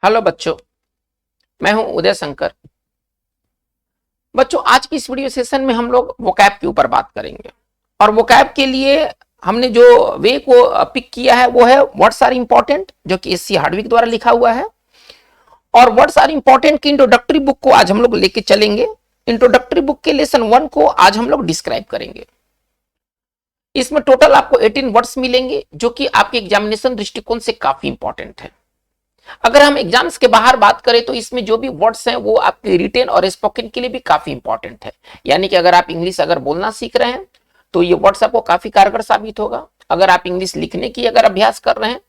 Hello बच्चों, मैं हूं उदय शंकर। बच्चों, आज की इस वीडियो सेशन में हम लोग वोकैब के ऊपर बात करेंगे। और वोकैब के लिए हमने जो वे को पिक किया है वो है वर्ड्स आर इंपॉर्टेंट, जो कि एससी हार्डविक द्वारा लिखा हुआ है। और वर्ड्स आर इंपॉर्टेंट की इंट्रोडक्टरी बुक को आज हम लोग लेके चलेंगे। इंट्रोडक्टरी बुक के लेसन 1 को आज हम लोग डिस्क्राइब करेंगे। इसमें टोटल आपको 18 वर्ड्स मिलेंगे, जो कि आपके एग्जामिनेशन दृष्टिकोण से काफी इंपॉर्टेंट है। अगर हम एग्जाम्स के बाहर बात करें तो इसमें जो भी वर्ड्स हैं वो आपके रिटेन और स्पोकन के लिए भी काफी इंपॉर्टेंट है। यानी कि अगर आप इंग्लिश अगर बोलना सीख रहे हैं तो ये वर्ड्स आपको काफी कारगर साबित होगा। अगर आप इंग्लिश लिखने की अगर अभ्यास कर रहे हैं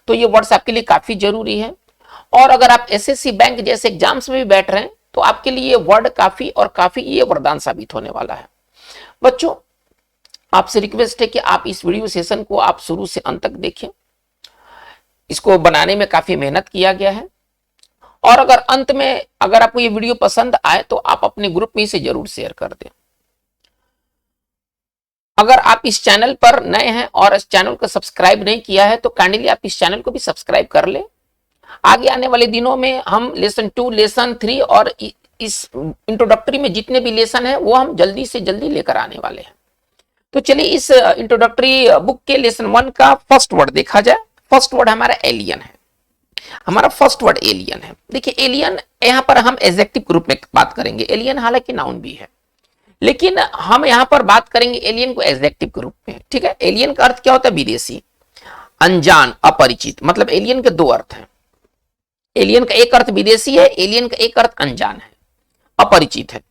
तो ये वर्ड्स आपके लिए काफी जरूरी है। और अगर आप एसएससी बैंक जैसे एग्जाम्स में भी बैठ रहे हैं तो आपके लिए ये वर्ड काफी ये वरदान साबित होने वाला है। बच्चों, आपसे रिक्वेस्ट है कि आप इस वीडियो सेशन को आप शुरू से अंत तक देखें। इसको बनाने में काफी मेहनत किया गया है। और अगर अंत में अगर आपको ये वीडियो पसंद आए तो आप अपने ग्रुप में इसे जरूर शेयर कर दें। अगर आप इस चैनल पर नए हैं और इस चैनल को सब्सक्राइब नहीं किया है तो काइंडली आप इस चैनल को भी सब्सक्राइब कर लें। आगे आने वाले दिनों में हम लेसन 2, लेसन 3 और इस इंट्रोडक्टरी में जितने भी लेसन है वो हम जल्दी से जल्दी लेकर आने वाले हैं। तो चलिए इस इंट्रोडक्टरी बुक के लेसन 1 का फर्स्ट वर्ड देखा जाए। फर्स्ट वर्ड हमारा एलियन है। हमारा फर्स्ट वर्ड एलियन है। देखिए, एलियन यहां पर हम एडजेक्टिव ग्रुप में बात करेंगे। एलियन हालांकि नाउन भी है, लेकिन हम यहां पर बात करेंगे एलियन को एडजेक्टिव ग्रुप में। ठीक है। एलियन का अर्थ क्या होता है? विदेशी, अनजान, अपरिचित। मतलब एलियन के दो अर्थ हैं। एलियन का एक अर्थ विदेशी है, एलियन का एक अर्थ अनजान है, अपरिचित है।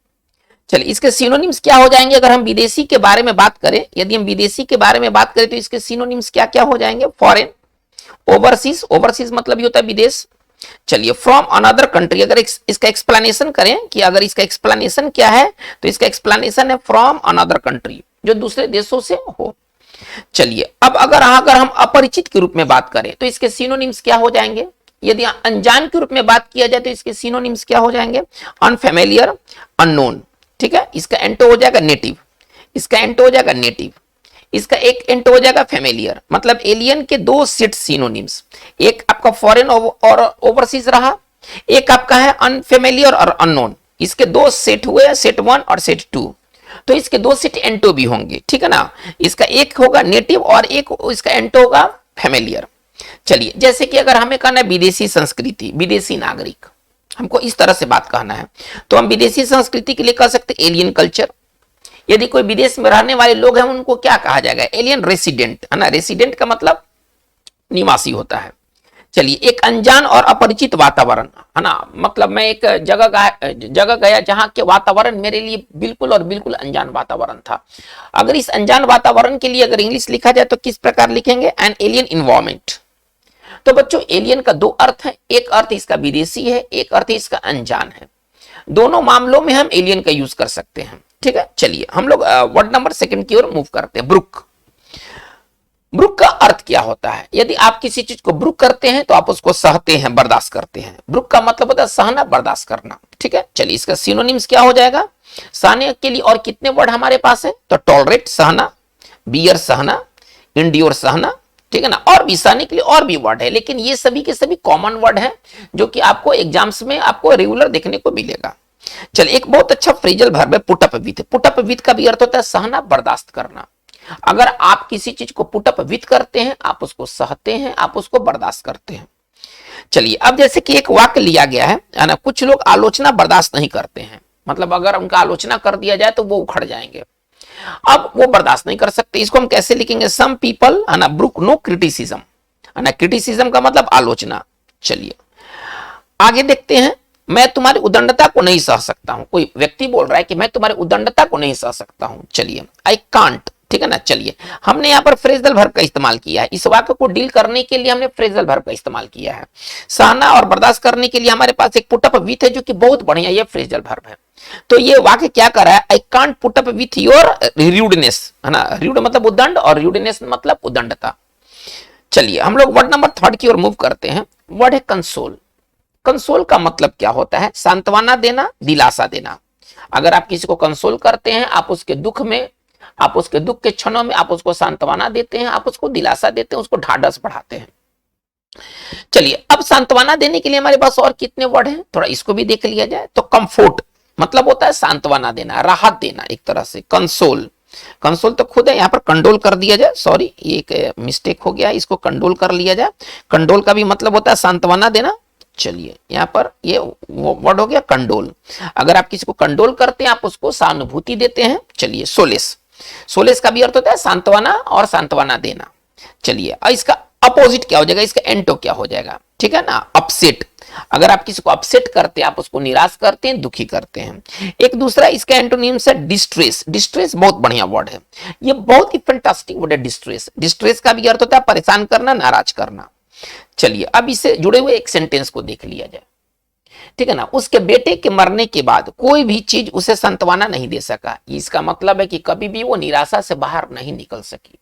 चलिए, इसके सिनोनिम्स क्या हो जाएंगे? अगर हम विदेशी के बारे में बात करें, यदि हम विदेशी के बारे में बात करें तो इसके सिनोनिम्स क्या क्या हो जाएंगे? Foreign, overseas. ओवरसीज मतलब ये होता है विदेश। चलिए, फ्रॉम अनदर कंट्री। अगर इसका एक्सप्लेनेशन करें कि अगर इसका एक्सप्लेनेशन क्या है तो इसका एक्सप्लेनेशन है फ्रॉम अनदर कंट्री, जो दूसरे देशों से हो। चलिए, अब अगर हम अपरिचित के रूप में बात करें तो इसके सिनोनिम्स क्या हो जाएंगे? यदि अनजान के रूप में बात किया जाए तो इसके सिनोनिम्स क्या हो जाएंगे? Unfamiliar, unknown. ठीक है। इसका एंटो हो जाएगा नेटिव, इसका एंटो हो जाएगा नेटिव, इसका एक एंटो हो जाएगा फेमिलियर। मतलब एलियन के दो सेट सिनोनिम्स, एक आपका फॉरेन और ओवरसीज रहा, एक आपका है अनफेमिलियर और अननोन। इसके दो सेट हुए, सेट 1 और सेट 2। तो इसके दो सेट एंटो भी होंगे। ठीक है ना। इसका एक होगा नेटिव और एक इसका एंटो होगा फेमिलियर। चलिए, जैसे कि अगर हमें कहना है विदेशी संस्कृति, विदेशी नागरिक, हमको इस तरह से बात कहना है तो हम विदेशी संस्कृति के लिए कह सकते एलियन कल्चर। यदि कोई विदेश में रहने वाले लोग हैं उनको क्या कहा जाएगा? एलियन रेसिडेंट, है ना। रेसिडेंट का मतलब निवासी होता है। चलिए, एक अनजान और अपरिचित वातावरण, है ना। मतलब मैं एक जगह गया जहां के वातावरण मेरे लिए बिल्कुल और बिल्कुल अनजान वातावरण था। अगर इस अनजान वातावरण के लिए अगर इंग्लिश लिखा जाए तो किस प्रकार लिखेंगे? An alien environment. तो बच्चों, एलियन का दो अर्थ है। एक अर्थ इसका विदेशी है, एक अर्थ इसका अनजान है। दोनों मामलों में हम एलियन का यूज कर सकते हैं। ठीक है। चलिए, हम लोग वर्ड नंबर 2 की ओर मूव करते हैं। ब्रुक। ब्रुक का अर्थ क्या होता है? यदि आप किसी चीज को ब्रुक करते हैं तो आप उसको सहते हैं, बर्दाश्त करते हैं। ब्रुक का मतलब होता है सहना, बर्दाश्त करना। ठीक है। चलिए, इसका सिनोनिम्स क्या हो जाएगा? सहने के लिए और कितने वर्ड हमारे पास है? तो टॉलरेट सहना, बियर सहना, इंड्योर सहना। ठीक है ना। और भी सहने के लिए और भी वर्ड है, लेकिन ये सभी के सभी कॉमन वर्ड है जो कि आपको एग्जाम्स में आपको रेगुलर देखने को मिलेगा। चलिए, एक बहुत अच्छा फ्रेजल वर्ब है put up with. Put up with का भी अर्थ होता है सहना, बर्दाश्त करना। अगर आप किसी चीज को पुट अप विथ करते हैं, आप उसको सहते हैं, आप उसको बर्दाश्त करते हैं। चलिए, अब जैसे कि एक वाक्य लिया गया है ना, कुछ लोग आलोचना बर्दाश्त नहीं करते हैं। मतलब अगर उनका आलोचना कर दिया जाए तो वो उखड़ जाएंगे, अब वो बर्दाश्त नहीं कर सकते। इसको हम कैसे लिखेंगे? सम पीपल, है ना, ब्रुक नो क्रिटिसिज्म, है ना। क्रिटिसिज्म का मतलब आलोचना। चलिए, आगे देखते हैं। मैं तुम्हारी उदंडता को नहीं सह सकता हूं। कोई व्यक्ति बोल रहा है कि मैं तुम्हारी उदंडता को नहीं सह सकता हूं। चलिए, आई कांट। ठीक है ना। चलिए, हमने यहां पर फ्रेजल वर्ब का इस्तेमाल किया है। इस वाक्य को डील करने के लिए हमने फ्रेजल वर्ब का इस्तेमाल किया है। सहना और बर्दाश्त करने के लिए हमारे पास एक पुट अप विथ है, जो कि बहुत बढ़िया ये फ्रेजल वर्ब है। तो ये वाक्य क्या कर रहा है? I can't put up with your rudeness, है ना। र्यूड मतलब उदंड और र्यूडनेस मतलब उदंडता। चलिए, हम लोग वर्ड नंबर 3 की ओर मूव करते हैं। वर्ड है कंसोल। कंसोल का मतलब क्या होता है? सांत्वना देना, दिलासा देना। अगर आप किसी को कंसोल करते हैं, आप उसके दुख में, आप उसके दुख के क्षणों में आप उसको सांत्वना देते हैं, आप उसको दिलासा देते हैं, उसको ढाढ़स बढ़ाते हैं। चलिए अब सांत्वना देने के लिए हमारे पास और कितने वर्ड हैं, थोड़ा इसको भी देख लिया जाए। तो कंफोर्ट मतलब होता है सांत्वना देना, राहत देना एक तरह से। कंसोल, कंसोल तो खुद है, यहाँ पर कंडोल कर दिया जाए, सॉरी ये एक मिस्टेक हो गया, इसको कंडोल कर लिया जाए। कंडोल का भी मतलब होता है सांत्वना देना। चलिए यहाँ पर ये वर्ड हो गया कंडोल। अगर आप किसी को कंडोल करते हैं, आप उसको सहानुभूति देते हैं। चलिए सोलेस, सोलेस का भी अर्थ होता है सांत्वना और सांत्वना देना। चलिए और इसका अपोजिट क्या हो जाएगा, इसका एंटो क्या हो जाएगा, ठीक है ना, अपसेट। अगर आप किसी को अपसेट करते हैं, आप उसको निराश करते हैं, दुखी करते हैं। एक दूसरा इसका एंटोनिम्स है डिस्ट्रेस। डिस्ट्रेस बहुत बढ़िया वर्ड है, ये बहुत ही फैंटास्टिक वर्ड है डिस्ट्रेस। डिस्ट्रेस का भी अर्थ होता है परेशान करना, नाराज करना। चलिए अब इससे जुड़े हुए एक सेंटेंस को देख लिया जाए, ठीक है ना। उसके बेटे के मरने के बाद कोई भी चीज उसे सांत्वना नहीं दे सका। इसका मतलब है कि कभी भी वो निराशा से बाहर नहीं निकल सकी,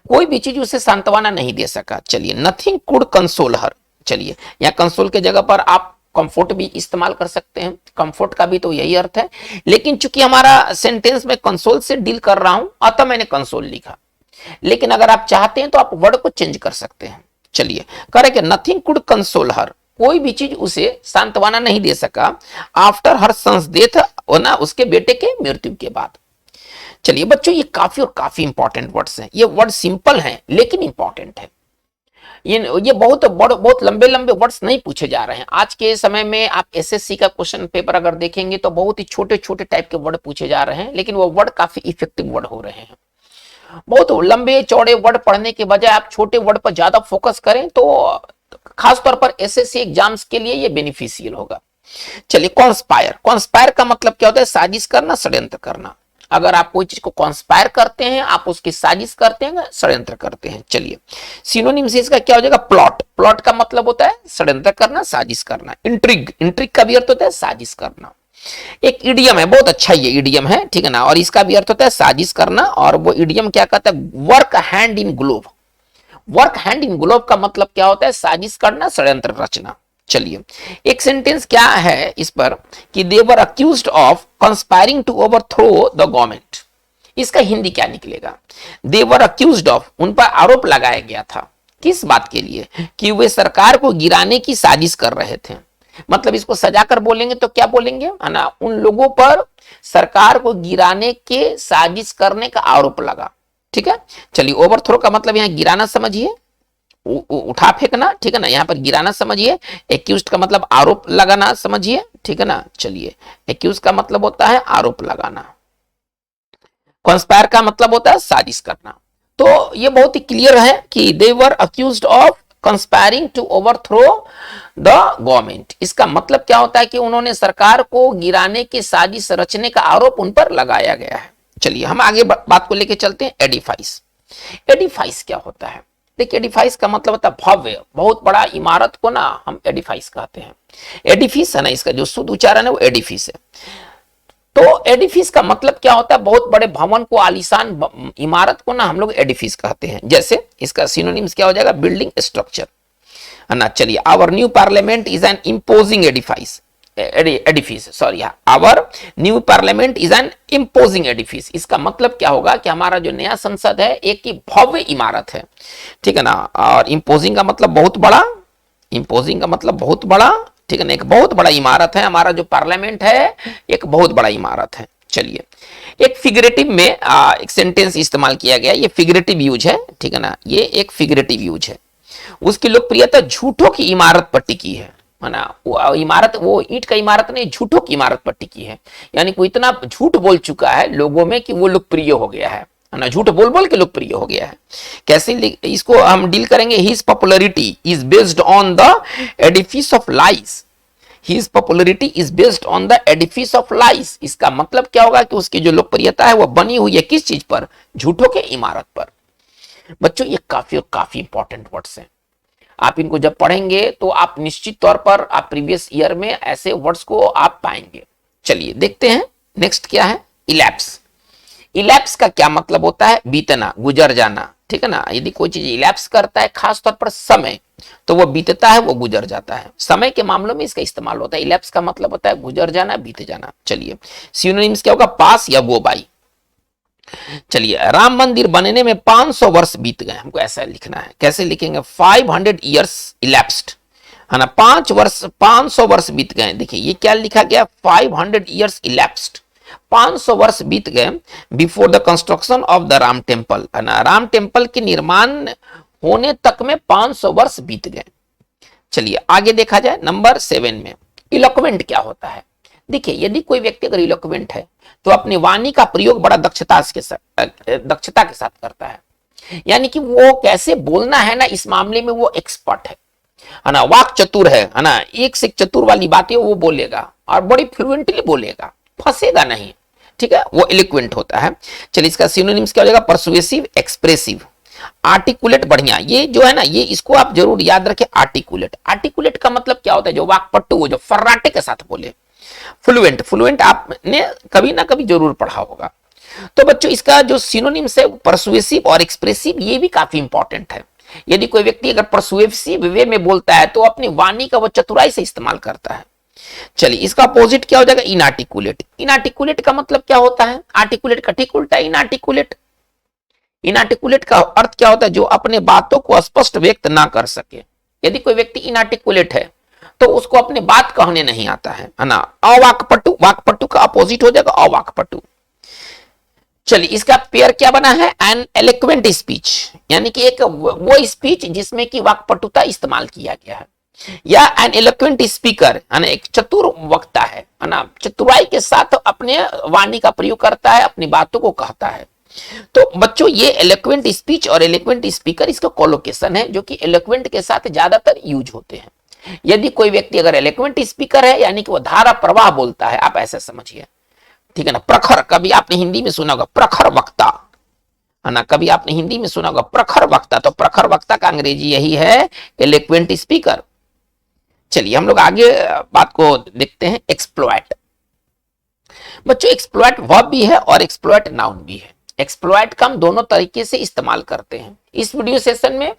कोई भी चीज उसे सांत्वना नहीं दे सका। चलिए नथिंग कुड कंसोल हर। चलिए यहाँ कंसोल के जगह पर आप कंफर्ट भी इस्तेमाल कर सकते हैं, कंफर्ट का भी तो यही अर्थ है, लेकिन चूंकि हमारा सेंटेंस में कंसोल से डील कर रहा हूं अतः मैंने कंसोल लिखा। लेकिन अगर आप चाहते हैं तो आप वर्ड को चेंज कर सकते हैं। चलिए करे कि नथिंग कुड कंसोल हर, कोई भी चीज उसे सांत्वना नहीं दे सका आफ्टर हर सन्स डेथ, ना उसके बेटे के मृत्यु के बाद। चलिए बच्चों ये काफी और काफी इंपॉर्टेंट वर्ड्स हैं। ये वर्ड सिंपल हैं लेकिन इंपॉर्टेंट है। ये बहुत लंबे लंबे वर्ड्स नहीं पूछे जा रहे हैं। आज के समय में आप एसएससी का क्वेश्चन पेपर अगर देखेंगे तो बहुत ही छोटे छोटे टाइप के वर्ड पूछे जा रहे हैं, लेकिन वो वर्ड काफी इफेक्टिव वर्ड हो रहे हैं। बहुत लंबे चौड़े वर्ड पढ़ने के बजाय आप छोटे वर्ड पर ज्यादा फोकस करें तो खासतौर पर एसएससी एग्जाम्स के लिए ये बेनिफिशियल होगा। चलिए कॉन्स्पायर, कॉन्स्पायर का मतलब क्या होता है, साजिश करना, षड्यंत्र करना। अगर आप कोई चीज को कॉन्स्पायर करते हैं, आप उसकी साजिश करते हैं, षड्यंत्र करते हैं। चलिए सिनोनिम से इसका क्या हो जाएगा, प्लॉट। प्लॉट का मतलब होता है षड्यंत्र करना, साजिश करना। इंट्रिग, इंट्रिग का भी अर्थ होता है साजिश करना। एक इडियम है, बहुत अच्छा ये इडियम है, ठीक है ना, और इसका भी अर्थ होता है साजिश करना। और वो इडियम क्या कहता है, work hand in glove. Work hand in glove का मतलब क्या होता है, साजिश करना, षड्यंत्र रचना। चलिए एक सेंटेंस क्या है इस पर कि they were accused of conspiring to overthrow the government. इसका हिंदी क्या निकलेगा, दे वर अक्यूज्ड ऑफ, उन पर आरोप लगाया गया था, किस बात के लिए, कि वे सरकार को गिराने की साजिश कर रहे थे। मतलब इसको सजाकर बोलेंगे तो क्या बोलेंगे, है ना, उन लोगों पर सरकार को गिराने के साजिश करने का आरोप लगा, ठीक है। चलिए ओवरथ्रो का मतलब यहाँ गिराना समझिए, उठा फेंकना, ठीक है ना, यहाँ पर गिराना समझिए। एक्यूज्ड का मतलब आरोप लगाना समझिए, ठीक है ना। चलिए एक्यूज का मतलब होता है आरोप लगाना, कंस्पायर का मतलब होता है साजिश करना। तो ये बहुत ही क्लियर है कि they were accused of conspiring to overthrow the government. इसका मतलब क्या होता है कि उन्होंने सरकार को गिराने की साजिश रचने का आरोप उन पर लगाया गया है। चलिए हम आगे बात को लेकर चलते हैं। एडिफाइस, एडिफाइस क्या होता है, देखिए एडिफाइस का मतलब होता है भव्य, बहुत बड़ा इमारत को ना हम एडिफाइस कहते हैं। एडिफिस है ना, इसका जो शुद्ध उच्चारण है वो एडिफिस है। तो एडिफिस का मतलब क्या होता है, बहुत बड़े भवन को, आलीशान इमारत को ना हम लोग एडिफिस कहते हैं। जैसे इसका सिनोनिम्स क्या हो जाएगा, बिल्डिंग स्ट्रक्चर, है ना। चलिए our new parliament is an imposing edifice, edifice, sorry, our new parliament is an imposing edifice. इसका मतलब क्या होगा कि हमारा जो नया संसद है एक ही भव्य इमारत है, ठीक है ना। और इम्पोजिंग का मतलब बहुत बड़ा, इम्पोजिंग का मतलब बहुत बड़ा, ठीक है ना, एक बहुत बड़ा इमारत है। हमारा जो पार्लियामेंट है एक बहुत बड़ा इमारत है। चलिए एक फिगरेटिव में एक सेंटेंस इस्तेमाल किया गया, ये फिगरेटिव यूज है, ठीक है ना, ये एक फिगरेटिव यूज है। उसकी लोकप्रियता झूठों की इमारत पर टिकी है ना। वो इमारत, वो ईंट का इमारत नहीं, झूठों की इमारत पर टिकी है, यानी कोई इतना झूठ बोल चुका है लोगों में कि वो लोकप्रिय हो गया है ना, झूठ बोल बोल के लोकप्रिय हो गया है। कैसे इसको हम डील करेंगे, his popularity is based on the Edifice of lies. His popularity is based on the edifice of lies। इसका मतलब क्या होगा कि उसकी जो लोकप्रियता है वो बनी हुई है किस चीज पर, झूठों के इमारत पर। बच्चों ये काफी इंपॉर्टेंट वर्ड्स हैं, आप इनको जब पढ़ेंगे तो आप निश्चित तौर पर आप प्रीवियस ईयर में ऐसे वर्ड्स को आप पाएंगे। चलिए देखते हैं नेक्स्ट क्या है, इलैप्स। इलैप्स का क्या मतलब होता है, बीतना, गुजर जाना, ठीक है ना। यदि कोई चीज इलैप्स करता है खासतौर पर समय, तो वो बीतता है, वो गुजर जाता है। समय के मामलों में इसका इस्तेमाल होता है। इलैप्स का मतलब होता है गुजर जाना, बीत जाना। चलिए सिनोनिम्स क्या होगा, पास या गो बाई। चलिए, राम मंदिर बनने में 500 वर्ष बीत गए, हमको ऐसा लिखना है। कैसे लिखेंगे? 500 ईयर्स इलैप्स्ड, है ना, 500 वर्ष बीत गए। देखिए ये क्या लिखा गया, 500 ईयर्स इलैप्स्ड, 500 वर्ष बीत गए before the construction of the Ram temple, है ना, राम टेम्पल के निर्माण होने तक में 500 वर्ष बीत गए। चलिए आगे देखा जाए नंबर 7 में, इलोक्वेंट क्या होता है। देखिए यदि कोई व्यक्ति अगर इलोक्वेंट है तो अपनी वाणी का प्रयोग बड़ा दक्षता के साथ करता है, यानी कि वो कैसे बोलना है ना, इस मामले में वो एक्सपर्ट है ना, वाक चतुर है ना, एक से एक चतुर वाली बातें वो बोलेगा और बड़ी फ्लुएंटली बोलेगा, फंसेगा नहीं, ठीक है, वो इलोक्वेंट होता है। चलिए इसका सिनोनिम्स क्या हो जाएगा, परसुएसिव, एक्सप्रेसिव, आर्टिकुलेट, बढ़िया, ये जो है ना, ये इसको आप जरूर याद रखें, आर्टिकुलेट। आर्टिकुलेट का मतलब क्या होता है, जो वाकपट्टू, वो जो फर्राटे के साथ बोले। फ्लुएंट, फ्लुएंट आपने कभी ना कभी जरूर पढ़ा होगा। तो बच्चों इसका जो सिनोनिम्स है परसुएसिव और एक्सप्रेसिव, ये भी काफी इंपॉर्टेंट है। यदि कोई व्यक्ति अगर परसुएसिव वे में बोलता है तो अपनी वाणी का वो चतुराई से इस्तेमाल करता है। चलिए इसका अपोजिट क्या हो जाएगा, इनआर्टिकुलेट। इनआर्टिकुलेट का मतलब क्या होता है, आर्टिकुलेट का ठीक उल्टा इनआर्टिकुलेट। इनआर्टिकुलेट का अर्थ क्या होता है, जो अपने बातों को स्पष्ट व्यक्त ना कर सके। यदि कोई व्यक्ति इनआर्टिकुलेट है तो उसको अपने बात कहने नहीं आता है ना। अवाकपटु, वाकपटु का अपोजिट हो जाएगा अवाकपटु। चलिए इसका पेयर क्या बना है, एन एलोक्वेंट स्पीच, यानी कि एक वो स्पीच जिसमें कि वाकपटुता इस्तेमाल किया गया है, या एन एलोक्वेंट स्पीकर, है ना, एक चतुर वक्ता है ना, चतुराई के साथ अपने वाणी का प्रयोग करता है, अपनी बातों को कहता है। तो बच्चों ये एलोक्वेंट स्पीच और एलोक्वेंट स्पीकर इसका कोलोकेशन है, जो कि एलोक्वेंट के साथ ज्यादातर यूज होते हैं। यदि कोई व्यक्ति अगर एलोक्वेंट स्पीकर है, यानी कि वो धारा प्रवाह बोलता है, आप ऐसे समझिए, ठीक है ना। प्रखर, कभी आपने हिंदी में सुना होगा प्रखर वक्ता, है ना, कभी आपने हिंदी में सुना होगा प्रखर वक्ता, तो प्रखर वक्ता का अंग्रेजी यही है, एलोक्वेंट स्पीकर। चलिए हम लोग आगे बात को देखते हैं, एक्सप्लॉइट। बच्चों एक्सप्लॉइट वर्ब भी है और एक्सप्लॉइट नाउन भी है। एक्सप्लॉइट का हम दोनों तरीके से इस्तेमाल करते हैं। इस वीडियो सेशन में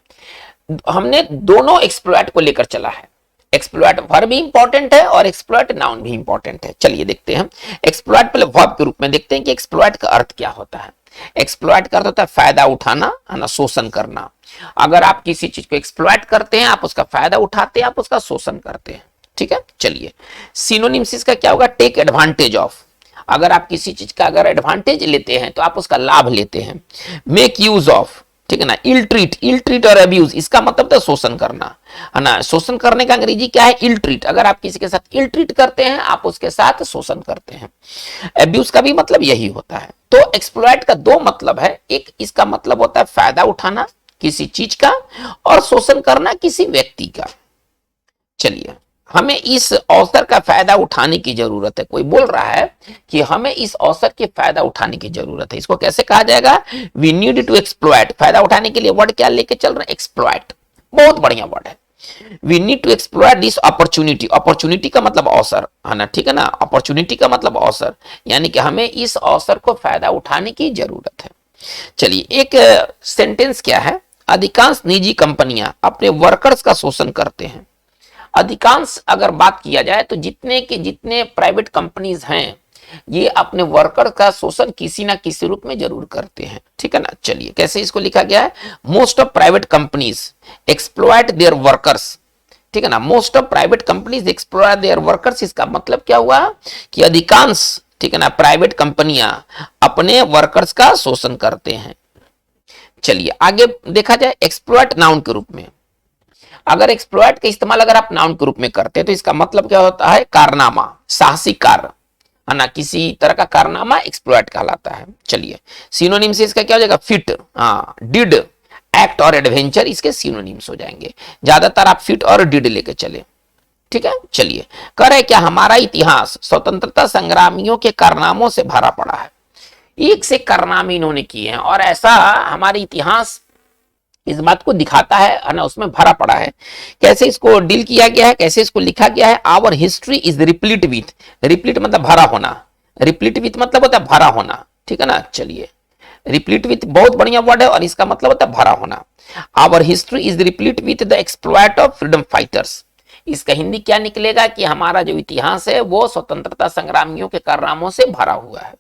हमने दोनों एक्सप्लॉइट को लेकर चला है। एक्सप्लॉइट वर्ब भी इंपॉर्टेंट है और एक्सप्लॉइट नाउन भी इंपॉर्टेंट है। चलिए देखते हैं एक्सप्लॉइट पहले वर्ब के रूप में देखते हैं कि एक्सप्लॉइट का अर्थ क्या होता है। एक्सप्लॉइट का अर्थ होता है फायदा उठाना, है ना, शोषण करना। अगर आप किसी चीज को एक्सप्लॉइट करते हैं, आप उसका फायदा उठाते हैं, आप उसका शोषण करते हैं, ठीक है। चलिए सिनोनिम्स इसका क्या होगा, टेक एडवांटेज ऑफ, अगर आप किसी चीज का अगर एडवांटेज लेते हैं तो आप उसका लाभ लेते हैं। मेक यूज ऑफ, ठीक है ना। इल ट्रीट, इल ट्रीट और अब्यूज, इसका मतलब था शोषण करना, है ना। शोषण करने का अंग्रेजी क्या है, इल ट्रीट। अगर आप किसी के साथ इल ट्रीट करते हैं, आप उसके साथ शोषण करते हैं। अब्यूज का भी मतलब यही होता है। तो एक्सप्लॉइट का दो मतलब है, एक इसका मतलब होता है फायदा उठाना किसी चीज का, और शोषण करना किसी व्यक्ति का। चलिए हमें इस अवसर का फायदा उठाने की जरूरत है। कोई बोल रहा है कि हमें इस अवसर के फायदा उठाने की जरूरत है, इसको कैसे कहा जाएगा, वी नीड टू एक्सप्लॉइट। फायदा उठाने के लिए वर्ड क्या लेके चल रहे हैं, एक्सप्लॉइट, बहुत बढ़िया वर्ड है। We need to exploit this opportunity, opportunity का मतलब अवसर, है ना, ठीक है ना, अपॉर्चुनिटी का मतलब अवसर, यानी कि हमें इस अवसर को फायदा उठाने की जरूरत है। चलिए एक सेंटेंस क्या है, अधिकांश निजी कंपनियां अपने वर्कर्स का शोषण करते हैं। अधिकांश अगर बात किया जाए तो जितने के जितने प्राइवेट कंपनीज हैं, ये अपने वर्कर का शोषण किसी ना किसी रूप में जरूर करते हैं, ठीक है ना। चलिए कैसे इसको लिखा गया है, most of private companies exploit their workers, ठीक है ना। Most of private companies exploit their workers, इसका मतलब क्या हुआ कि अधिकांश, ठीक है ना, प्राइवेट कंपनियां अपने वर्कर्स का शोषण करते हैं। चलिए आगे देखा जाए एक्सप्लॉइट नाउन के रूप में। अगर एक्सप्लॉइट का इस्तेमाल अगर आप नाउन के रूप में करते हैं तो इसका मतलब क्या होता है, कारनामा, साहसी कार्य, है ना, किसी तरह का कारनामा एक्सप्लॉइट कहलाता है। चलिए सिनोनिम से इसका क्या हो जाएगा, फिट, डिड, एक्ट और एडवेंचर इसके सिनोनिम्स हो जाएंगे। ज्यादातर आप फिट और डिड लेके चले, ठीक है। चलिए कह रहे क्या, हमारा इतिहास स्वतंत्रता संग्रामियों के कारनामों से भरा पड़ा है। एक से कारनामे इन्होंने किए हैं और ऐसा हमारे इतिहास इस बात को दिखाता है ना, उसमें भरा पड़ा है। कैसे इसको डील किया गया है, कैसे इसको लिखा गया है, our history is replete with, replete मतलब भरा होना, रिप्लीट विथ मतलब होता है भरा होना, ठीक है ना। चलिए रिप्लीट विथ बहुत बढ़िया वर्ड है और इसका मतलब होता है भरा होना। Our history is replete with the exploit of freedom fighters, इसका हिंदी क्या निकलेगा कि हमारा जो इतिहास है वो स्वतंत्रता संग्रामियों के कारनामों से भरा हुआ है।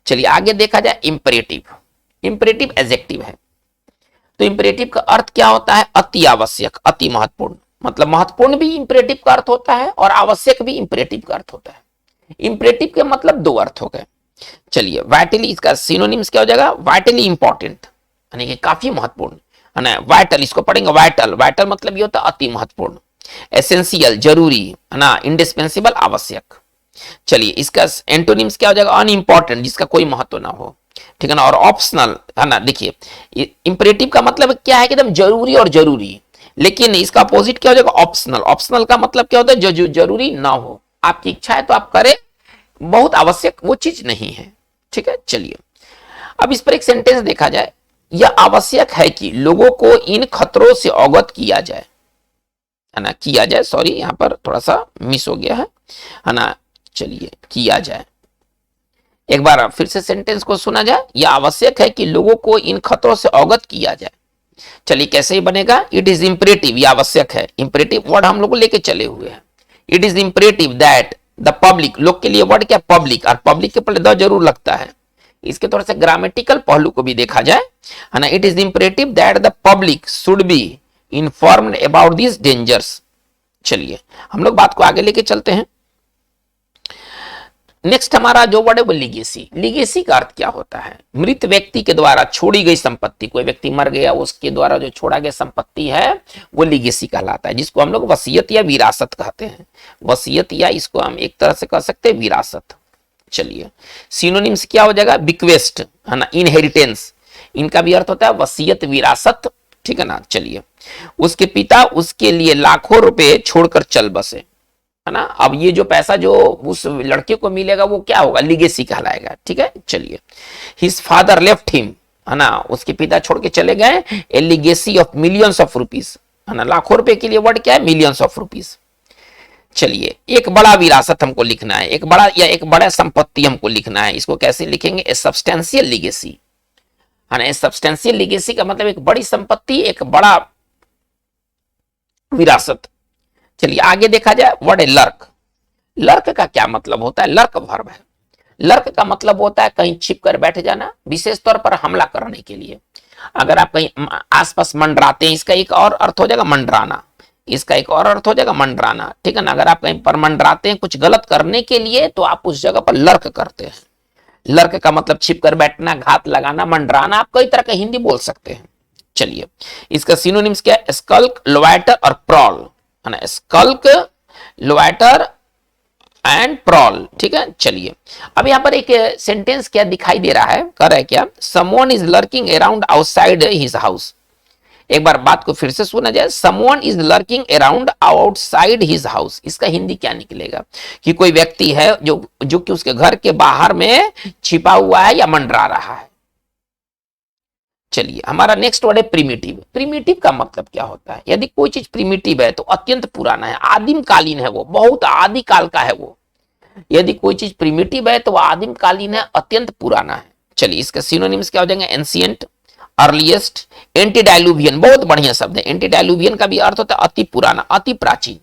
चलिए आगे देखा जाए इंपरेटिव। इंपरेटिव एडजेक्टिव है, तो इंपरेटिव का अर्थ क्या होता है? अति आवश्यक, अति महत्वपूर्ण। मतलब महत्वपूर्ण भी इंपरेटिव का अर्थ होता है और आवश्यक भी इंपरेटिव का अर्थ होता है। इंपरेटिव के मतलब दो अर्थ हो गए। चलिए वाइटली, इसका सिनोनिम्स क्या हो जाएगा? वाइटली इंपॉर्टेंट, यानी कि काफी महत्वपूर्ण है ना। वाइटल, इसको पढ़ेंगे वाइटल। वाइटल मतलब ये होता है अति महत्वपूर्ण। एसेंशियल, जरूरी है ना। इंडिस्पेंसिबल, आवश्यक। चलिए इसका एंटोनिम्स क्या हो जाएगा? अनइंपॉर्टेंट, जिसका कोई महत्व ना हो, ठीक है ना। और ऑप्शनल है ना। देखिए इंपरेटिव का मतलब क्या है कि एकदम जरूरी और जरूरी, लेकिन इसका अपोजिट क्या हो जाएगा? ऑप्शनल। ऑप्शनल का मतलब क्या होता है? जो जरूरी ना हो, आपकी इच्छा है तो आप करें, बहुत आवश्यक वो चीज नहीं है, ठीक है। चलिए अब इस पर एक सेंटेंस देखा जाए। यह आवश्यक है कि लोगों को इन खतरों से अवगत किया जाए, है ना। किया जाए, सॉरी यहां पर थोड़ा सा मिस हो गया है ना। चलिए किया जाए, एक बार फिर से सेंटेंस को सुना जाए। यह आवश्यक है कि लोगों को इन खतरों से अवगत किया जाए। चलिए कैसे ही बनेगा? इट इज इंपरेटिव, यह आवश्यक है। इंपरेटिव वर्ड हम लोग लेके चले हुए हैं। It is imperative that the public, लोग के लिए वर्ड क्या? पब्लिक, और पब्लिक के पहले द जरूर लगता है। इसके थोड़ा सा ग्रामेटिकल पहलू को भी देखा जाए, है ना। It is imperative that the public should be informed about this dangers. चलिए हम लोग बात को आगे लेके चलते हैं। नेक्स्ट हमारा जो वर्ड है वो लीगेसी। लीगेसी का अर्थ क्या होता है? मृत व्यक्ति के द्वारा छोड़ी गई संपत्ति। कोई व्यक्ति मर गया, उसके द्वारा जो छोड़ा गया संपत्ति है वो लीगेसी कहलाता है, जिसको हम लोग वसीयत या विरासत कहते हैं। वसीयत, या इसको हम एक तरह से कह सकते हैं विरासत। चलिए सिनोनिम्स क्या हो जाएगा? बिक्वेस्ट, है ना। इनहेरिटेंस, इनका भी अर्थ होता है वसीयत, विरासत, ठीक है ना। चलिए उसके पिता उसके लिए लाखों रुपए छोड़कर चल बसे, है ना। अब ये जो पैसा जो उस लड़के को मिलेगा वो क्या होगा? लीगेसी कहलाएगा, ठीक है। चलिए हिज फादर लेफ्ट हिम, है ना। उसके पिता छोड़ के चले गए a legacy of millions of rupees, है ना। लाखों रुपए के लिए वर्ड क्या है? Millions of rupees. चलिए एक बड़ा विरासत हमको लिखना है, एक बड़ा या एक बड़ा संपत्ति हमको लिखना है। इसको कैसे लिखेंगे? ए सब्सटेंशियल लीगेसी, है ना। सब्सटेंशियल लीगेसी का मतलब एक बड़ी संपत्ति, एक बड़ा विरासत। चलिए आगे देखा जाए। वर्ड है लर्क। लर्क का क्या मतलब होता है? लर्क वर्ब है। लर्क का मतलब होता है कहीं छिप कर बैठ जाना, विशेष तौर पर हमला करने के लिए। अगर आप कहीं आसपास मंडराते हैं, इसका एक और अर्थ हो जाएगा मंडराना। इसका एक और अर्थ हो जाएगा मंडराना, ठीक है ना। अगर आप कहीं पर मंडराते हैं कुछ गलत करने के लिए, तो आप उस जगह पर लर्क करते हैं। लर्क का मतलब छिप कर बैठना, घात लगाना, मंडराना। आप कई तरह का हिंदी बोल सकते हैं। चलिए इसका सिनोनिम्स क्या है? स्कल्क, लोएटर और प्रॉल, है ना। स्कल्क, लोएटर एंड प्रॉल, ठीक है। चलिए अब यहां पर एक सेंटेंस क्या दिखाई दे रहा है? कर है क्या? Someone is lurking around outside his house. एक बार बात को फिर से सुना जाए। Someone is lurking around outside his house, इसका हिंदी क्या निकलेगा? कि कोई व्यक्ति है जो कि उसके घर के बाहर में छिपा हुआ है या मंडरा रहा है। चलिए हमारा नेक्स्ट वर्ड है प्रिमिटिव। प्रिमिटिव का मतलब क्या होता है? यदि कोई चीज प्रिमिटिव है तो अत्यंत पुराना है, आदिम कालीन है, वो बहुत आदि काल का है वो। यदि कोई चीज प्रिमिटिव है तो वह आदिम कालीन है, अत्यंत पुराना है। चलिए इसका सिनोनिम्स क्या हो जाएंगे? Ancient, earliest, antediluvian. बहुत बढ़िया शब्द है। एंटीडाइलुवियन का भी अर्थ होता है अति पुराना, अति प्राचीन,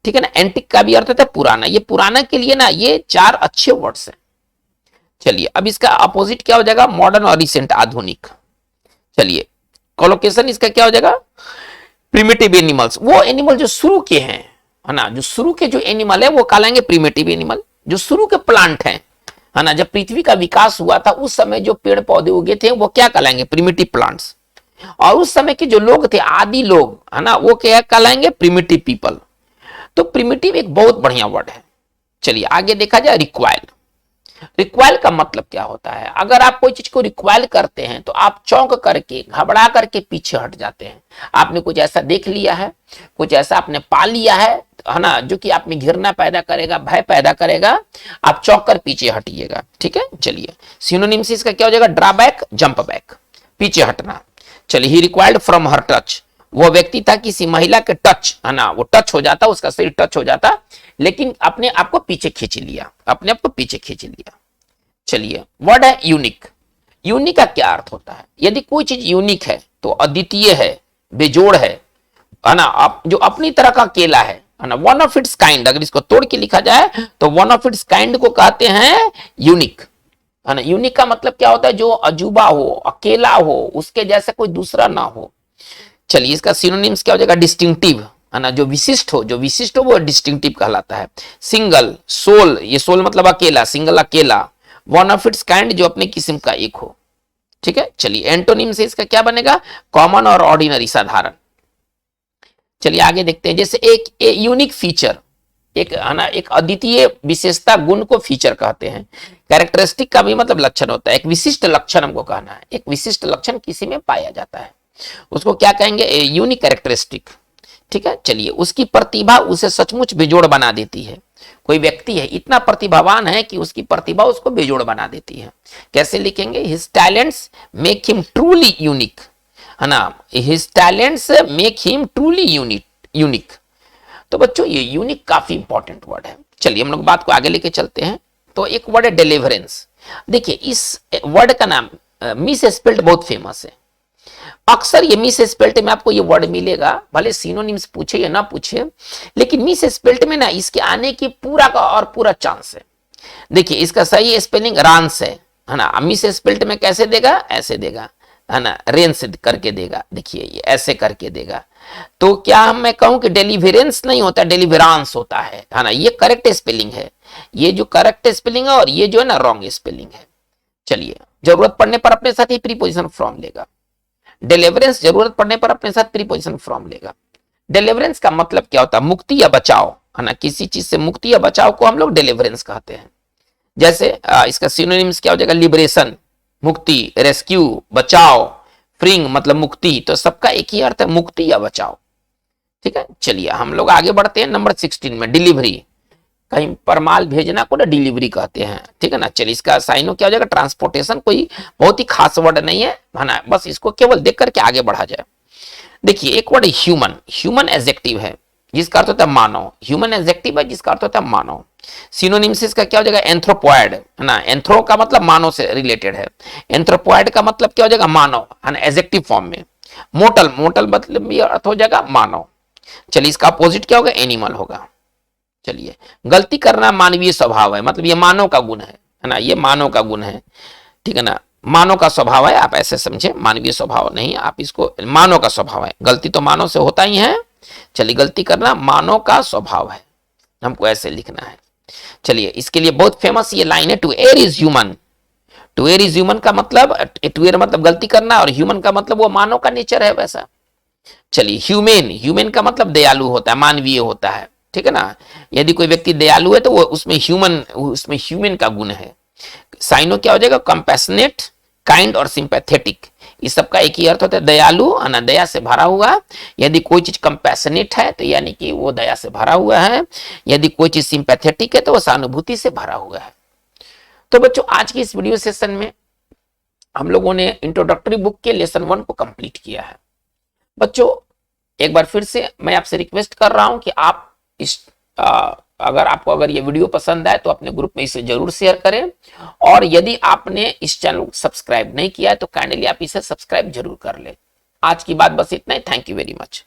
ठीक है ना। एंटिक का भी अर्थ होता है पुराना। ये पुराना के लिए ना ये चार अच्छे वर्ड्स हैं। चलिए अब इसका अपोजिट क्या हो जाएगा? मॉडर्न और रिसेंट, आधुनिक। चलिए कोलोकेशन इसका क्या हो जाएगा? प्रिमिटिव एनिमल्स, वो एनिमल जो शुरू के हैं, है ना। जो शुरू के जो एनिमल है वो कहलाएंगे प्रिमिटिव एनिमल। जो शुरू के प्लांट हैं, है ना। जब पृथ्वी का विकास हुआ था उस समय जो पेड़ पौधे उगे थे वो क्या कहलाएंगे? Primitive plants. और उस समय के जो लोग थे, आदि लोग, है ना, वो क्या कहलाएंगे? Primitive people. तो प्रिमिटिव एक बहुत बढ़िया वर्ड है। चलिए आगे देखा जाए। रिक्वायल। रिक्वाइल का मतलब क्या होता है? अगर आप कोई चीज को रिक्वाइल करते हैं तो आप चौंक करके, घबरा करके पीछे हट जाते हैं। आपने कुछ ऐसा देख लिया है, कुछ ऐसा आपने पा लिया है ना, जो कि आप में घृणा पैदा करेगा, भय पैदा करेगा, आप चौंक कर पीछे हटिएगा, ठीक है। चलिए सिनोनिम्स इसका क्या हो जाएगा? ड्रॉबैक, जंप बैक, पीछे हटना। चलिए ही रिक्वायर्ड फ्रॉम हर टच। वो व्यक्ति था किसी महिला के टच, है ना, वो टच हो जाता, उसका शरीर टच हो जाता, लेकिन अपने आप को पीछे खींच लिया, अपने आप को पीछे खींच लिया। चलिए वर्ड है यूनिक। यूनिक का क्या अर्थ होता है? यदि कोई चीज यूनिक है तो अद्वितीय है, बेजोड़ है ना। आप जो अपनी तरह का केला है ना, वन ऑफ इट्स काइंड। अगर इसको तोड़ के लिखा जाए तो वन ऑफ इट्स काइंड को कहते हैं यूनिक, है ना। यूनिक का मतलब क्या होता है, जो अजूबा हो, अकेला हो, उसके जैसा कोई दूसरा ना हो। चलिए इसका सिनोनिम्स क्या हो जाएगा, डिस्टिंक्टिव, है ना, जो विशिष्ट हो वो डिस्टिंक्टिव कहलाता है। सिंगल, सोल, ये सोल मतलब अकेला, सिंगल अकेला, वन ऑफ इट्स काइंड, जो अपने किस्म का एक हो। ठीक है, चलिए एंटोनिम से इसका क्या बनेगा, कॉमन और ऑर्डिनरी, साधारण। चलिए आगे देखते हैं, जैसे एक यूनिक फीचर, एक है ना, एक अद्वितीय विशेषता, गुण को फीचर कहते हैं। कैरेक्टरिस्टिक का भी मतलब लक्षण होता है, एक विशिष्ट लक्षण हमको कहना है, एक विशिष्ट लक्षण किसी में पाया जाता है, उसको क्या कहेंगे, यूनिक कैरेक्टरिस्टिक। ठीक है, चलिए उसकी प्रतिभा उसे सचमुच बेजोड़ बना देती है। कोई व्यक्ति है, इतना प्रतिभावान है कि उसकी प्रतिभा उसको बेजोड़ बना देती है। कैसे लिखेंगे, his talents make him truly unique, है ना, his talents make him truly unique. तो बच्चों ये यूनिक काफी इंपॉर्टेंट वर्ड है। चलिए हम लोग बात को आगे लेके चलते हैं। तो एक वर्ड है डिलीवरेंस। देखिए इस वर्ड का नाम मिस स्पेल्ड बहुत फेमस है। अक्सर ये मिस स्पेल्ट में आपको ये वर्ड मिलेगा, भले सिनोनिम्स पूछे या ना पूछे, लेकिन मिस स्पेल्ट में ना इसके आने की पूरा का और पूरा चांस है। देखिए इसका सही स्पेलिंग रांस है ना। मिस स्पेल्ट में कैसे देगा, ऐसे देगा, है ना, रेन से करके देगा, देखिए ये ऐसे करके देगा। तो क्या मैं कहूं कि डिलीवरेंस नहीं होता, डिलीवरांस होता है ना। ये करेक्ट स्पेलिंग है, ये जो करेक्ट स्पेलिंग है, और ये जो है ना रॉन्ग स्पेलिंग है। चलिए जरूरत पड़ने पर अपने साथ ही प्रीपोजिशन फ्रॉम लेगा। डिलीवरेंस जरूरत पड़ने पर अपने साथ प्रीपोजिशन फ्रॉम लेगा। डिलीवरेंस का मतलब क्या होता है, मुक्ति या बचाव, है ना, किसी चीज से मुक्ति या बचाव को हम लोग डिलीवरेंस कहते हैं। जैसे इसका सिनोनिम्स क्या हो जाएगा, लिबरेशन मुक्ति, रेस्क्यू बचाव, फ्रीइंग मतलब मुक्ति, तो सबका एक ही अर्थ है, मुक्ति या बचाव। ठीक है, चलिए हम लोग आगे बढ़ते हैं नंबर 16 में, डिलीवरी। कहीं पर माल भेजना को ना डिलीवरी कहते हैं। ठीक है ना, चलिए इसका साइनो क्या हो जाएगा, ट्रांसपोर्टेशन। कोई बहुत ही खास वर्ड नहीं है ना, बस इसको केवल देख करके आगे बढ़ा जाए। देखिए एक वर्ड ह्यूमन, ह्यूमन एडजेक्टिव है जिसका अर्थ होता है मानव, ह्यूमन एडजेक्टिव है जिसका अर्थ होता है मानव। सिनोनिम्स इसका क्या हो जाएगा, एंथ्रोपॉयड, है ना, एंथ्रो का मतलब मानव से रिलेटेड है, एंथ्रोपॉयड का मतलब क्या हो जाएगा, मानव, है ना, एडजेक्टिव फॉर्म में। मोटल, मोटल मतलब भी अर्थ हो जाएगा मानव। चलिए इसका अपोजिट क्या होगा, एनिमल होगा। चलिए गलती करना मानवीय स्वभाव है, मतलब ये मानव का गुण है ना, ये मानव का गुण है। ठीक है ना, मानव का स्वभाव है, आप ऐसे समझे, मानवीय स्वभाव नहीं, आप इसको मानव का स्वभाव है। गलती तो मानव से होता ही है, चलिए गलती करना मानव का स्वभाव है, हमको ऐसे लिखना है। चलिए इसके लिए बहुत फेमस ये लाइन है, to err is human. To err is human का मतलब, टू एयर मतलब गलती करना, और ह्यूमन का मतलब वो मानव का नेचर है वैसा। चलिए ह्यूमेन, ह्यूमेन का मतलब दयालु होता है, मानवीय होता है। ठीक है ना, यदि कोई व्यक्ति दयालु है तो वो उसमें ह्यूमन का गुण है। साइनो क्या हो जाएगा, कंपैशनेट, काइंड और सिंपैथेटिक। इस सब का एक ही अर्थ होता है, दयालु, है, दया से भरा हुआ। यदि कोई चीज कंपैशनेट है तो यानी कि वो दया से भरा हुआ है, यदि कोई चीज सिंपैथेटिक है तो वो सहानुभूति से भरा हुआ है। तो बच्चों आज की इस वीडियो सेशन में हम लोगों ने इंट्रोडक्टरी बुक के लेसन 1 को कंप्लीट किया है। बच्चों एक बार फिर से मैं आपसे रिक्वेस्ट कर रहा हूं कि आप अगर आपको अगर ये वीडियो पसंद आए तो अपने ग्रुप में इसे जरूर शेयर करें, और यदि आपने इस चैनल को सब्सक्राइब नहीं किया है तो काइंडली आप इसे सब्सक्राइब जरूर कर लें। आज की बात बस इतना ही। Thank you very much.